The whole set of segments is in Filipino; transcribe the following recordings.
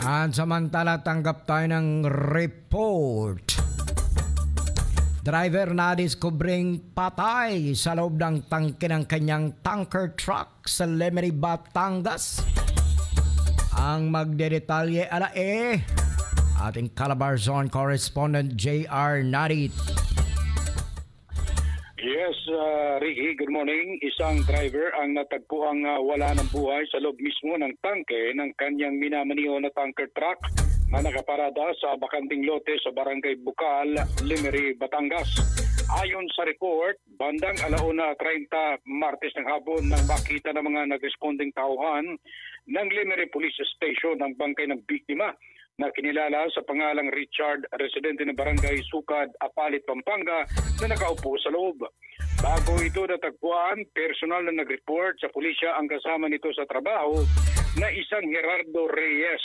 At samantala tanggap tayo ng report. Driver na diskubring patay sa loob ng tangke ng kanyang tanker truck sa Lemery, Batangas. Ang magdedetalye ating Calabar Zone correspondent J.R. Narit. Yes, Ricky, good morning. Isang driver ang natagpuang wala ng buhay sa loob mismo ng tangke ng kanyang minamaniho na tanker truck na nakaparada sa bakanting lote sa Barangay Bukal, Lemery, Batangas. Ayon sa report, bandang 1:30 Martes ng hapon nang makita ng mga nag-responding tauhan ng Lemery Police Station ang bangkay ng biktima na kinilala sa pangalang Richard, residente ng Barangay Sukad, Apalit, Pampanga, na nakaupo sa loob. Bago ito natagpuan, personal na nag-report sa pulisya ang kasama nito sa trabaho na isang Gerardo Reyes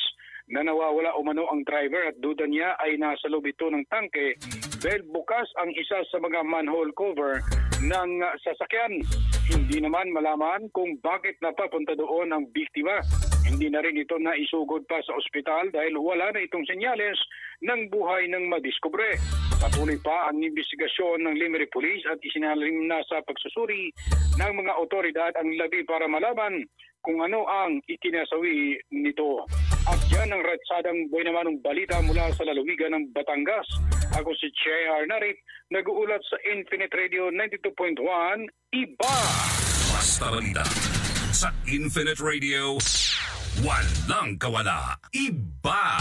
na nawawala umano ang driver at duda niya ay nasa loob ito ng tangke dahil bukas ang isa sa mga manhole cover ng sasakyan. Hindi naman malaman kung bakit napapunta doon ang biktima. Hindi na rin ito naisugod pa sa ospital dahil wala na itong senyales ng buhay ng madiskubre. Patuloy pa ang investigasyon ng Lemery Police at isinalim na sa pagsusuri ng mga otoridad ang labi para malaman kung ano ang ikinasawi nito. At yan ang ratsadang buhay naman ng balita mula sa lalawigan ng Batangas. Ako si J.R. Narit, nag-uulat sa Infinite Radio 92.1, Iba! Basta balita sa Infinite Radio, walang kawala. Iba!